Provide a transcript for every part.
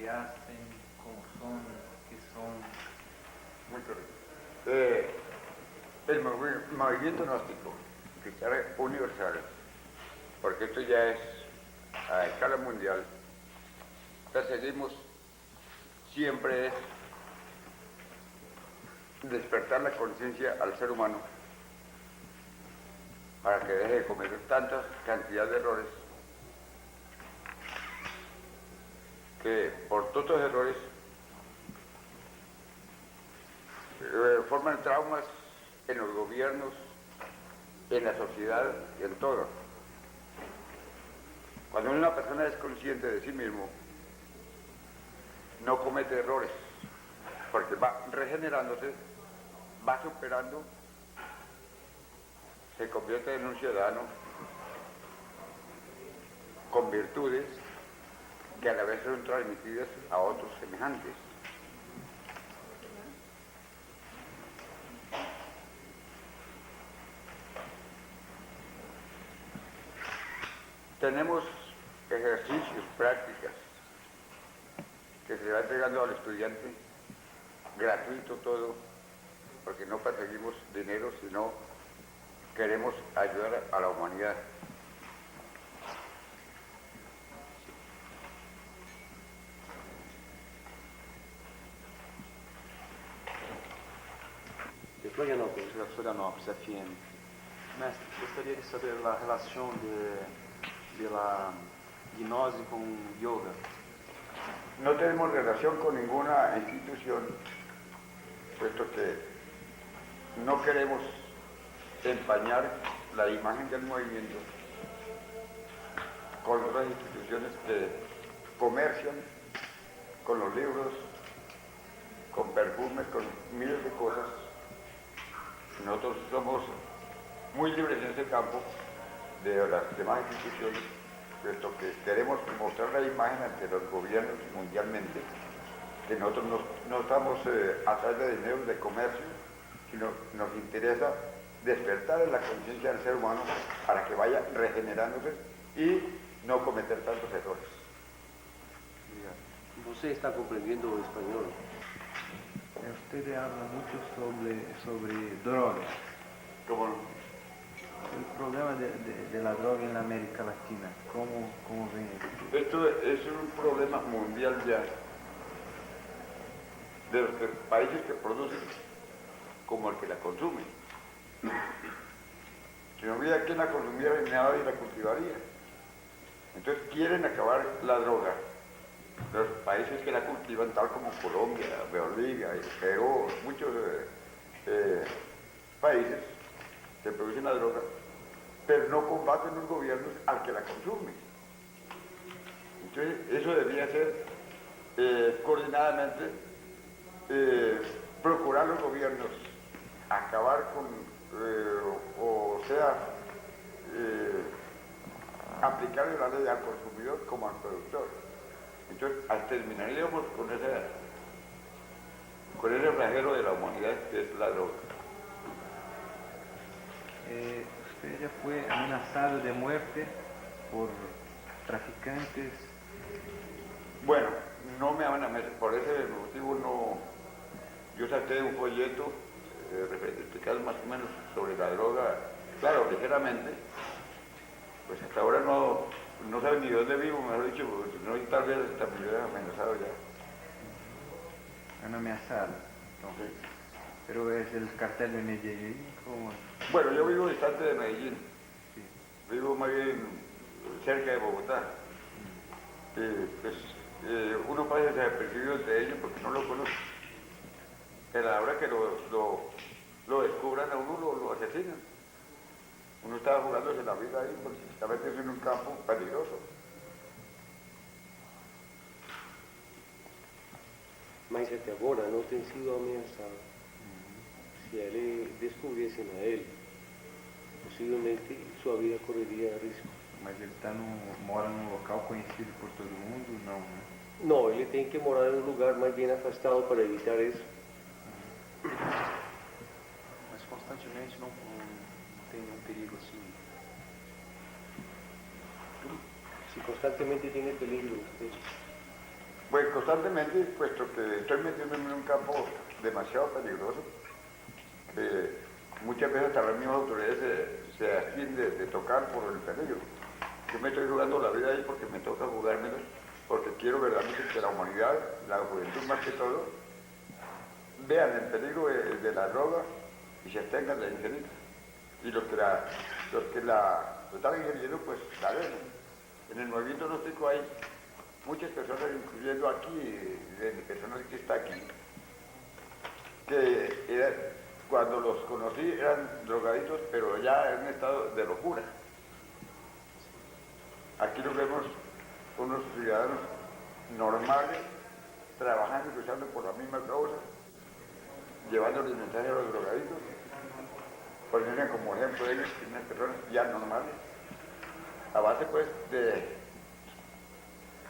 hacen, cómo son, qué son. Muy correcto. El movimiento gnóstico cristiano universal, porque esto ya es a escala mundial, perseguimos siempre es despertar la conciencia al ser humano para que deje de cometer tanta cantidad de errores que por todos los errores forman traumas en los gobiernos, en la sociedad y en todo. Cuando una persona es consciente de sí mismo, no comete errores, porque va regenerándose, va superando, se convierte en un ciudadano con virtudes que a la vez son transmitidas a otros semejantes. Tenemos ejercicios, prácticas, que se va entregando al estudiante, gratuito todo, porque no perseguimos dinero, sino queremos ayudar a la humanidad. De Florianópolis, FM. Mestre, gostaria de saber a relação de la gnose com yoga. No tenemos relación con ninguna institución, puesto que no queremos empañar la imagen del movimiento con otras instituciones que comercian con los libros, con perfumes, con miles de cosas. Nosotros somos muy libres en ese campo de las demás instituciones, puesto que queremos mostrar la imagen ante los gobiernos mundialmente, que nosotros no estamos atrás de dinero de comercio, sino nos interesa despertar en la conciencia del ser humano para que vaya regenerándose y no cometer tantos errores. Você está compreendendo o espanhol? Usted habla mucho sobre drogas. ¿Cómo no? El problema de la droga en la América Latina, ¿cómo ven esto? Esto es un problema mundial ya, de los países que producen como el que la consume. Si no hubiera quien la consumiera, nadie la cultivaría. Entonces quieren acabar la droga. Los países que la cultivan, tal como Colombia, Bolivia, Perú, muchos países que producen la droga, pero no combaten los gobiernos al que la consume. Entonces eso debería ser coordinadamente procurar los gobiernos acabar con, aplicarle la ley al consumidor como al productor. Entonces terminaríamos con ese flagelo de la humanidad que es la droga. Usted ya fue amenazado de muerte por traficantes. Bueno, no me amenazan, por ese motivo no. Yo saqué un folleto explicando más o menos sobre la droga, claro, ligeramente. Pues hasta ahora no saben ni dónde vivo, mejor dicho, porque no, tal vez hasta me hubiera amenazado ya. Han amenazado, entonces. Sí. Pero es el cartel de Medellín, ¿cómo? Bueno, yo vivo distante de Medellín, Sí. vivo más bien cerca de Bogotá. Pues, uno pasa desapercibido entre ellos porque no lo conoce. Pero a la hora que lo descubran a uno, lo asesinan. Uno estaba jugándose la vida ahí porque está metido en un campo peligroso. Mas até agora não tem sido ameaçado. Se ele descobrissem a ele, possivelmente sua vida correria risco. Mas ele mora num local conhecido por todo mundo? Não, né? Não, ele tem que morar em um lugar mais bem afastado para evitar isso. Mas constantemente não tem nenhum perigo assim. Se constantemente tem peligro, usted. Pues constantemente, puesto que estoy metiéndome en un campo demasiado peligroso, que muchas veces hasta las mismas autoridades se abstienen de tocar por el peligro. Yo me estoy jugando la vida ahí porque me toca jugármela, porque quiero verdaderamente que la humanidad, la juventud más que todo, vean el peligro de la droga y se abstengan de la ingerir. Y los que la están ingiriendo, pues la dejan. En el movimiento gnóstico hay muchas personas, incluyendo aquí, de personas que están aquí, que cuando los conocí eran drogaditos, pero ya en un estado de locura. Aquí los vemos unos ciudadanos normales, trabajando y luchando por la misma causa, llevando el mensaje a los drogaditos, poniendo como ejemplo de ellos, unas personas ya normales, a base pues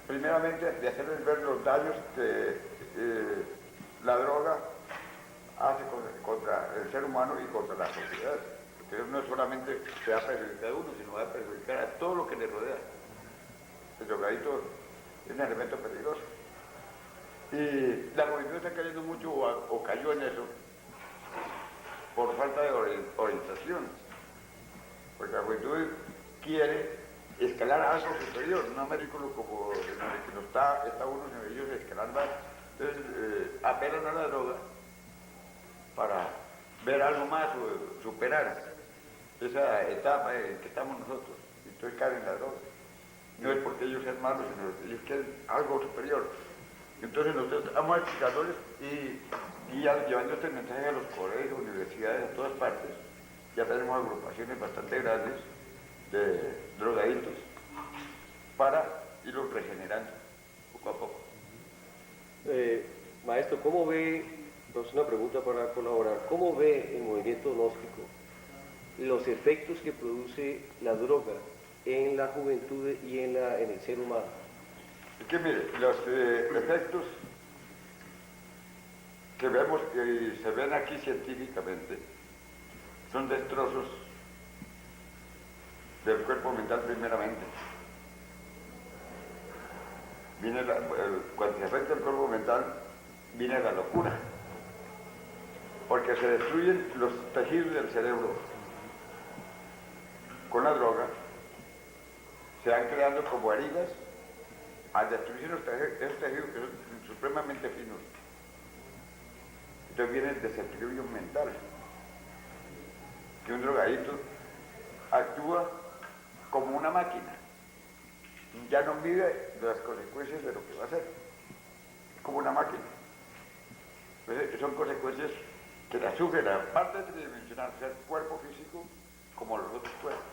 primeramente de hacerles ver los daños que la droga hace contra el ser humano y contra la sociedad. Porque no solamente se va a perjudicar a uno, sino va a perjudicar a todo lo que le rodea. El drogadito es un elemento peligroso. Y la juventud está cayendo mucho o cayó en eso por falta de orientación. Porque la juventud quiere escalar a algo superior, no Américo como en el que no está uno, sino ellos escalar más. Entonces apelan a la droga para ver algo más o superar esa etapa en que estamos nosotros. Entonces caen en la droga. No es porque ellos sean malos, sino ellos quieren algo superior. Entonces nosotros estamos explicándoles y llevando este mensaje a los colegios, universidades, a todas partes. Ya tenemos agrupaciones bastante grandes de drogaditos para irlos regenerando poco a poco. Maestro, ¿cómo ve, es una pregunta para colaborar, cómo ve el movimiento gnóstico los efectos que produce la droga en la juventud y en el ser humano? Es que mire, los efectos que vemos y se ven aquí científicamente son destrozos del cuerpo mental primeramente. Cuando se afecta el cuerpo mental, viene la locura, porque se destruyen los tejidos del cerebro. Con la droga se van creando como heridas al destruirse esos tejidos que son supremamente finos. Entonces viene el desequilibrio mental, que un drogadito actúa como una máquina, ya no mide las consecuencias de lo que va a hacer, como una máquina. Entonces, son consecuencias que la sufren, aparte de tridimensional, o sea, el cuerpo físico como los otros cuerpos.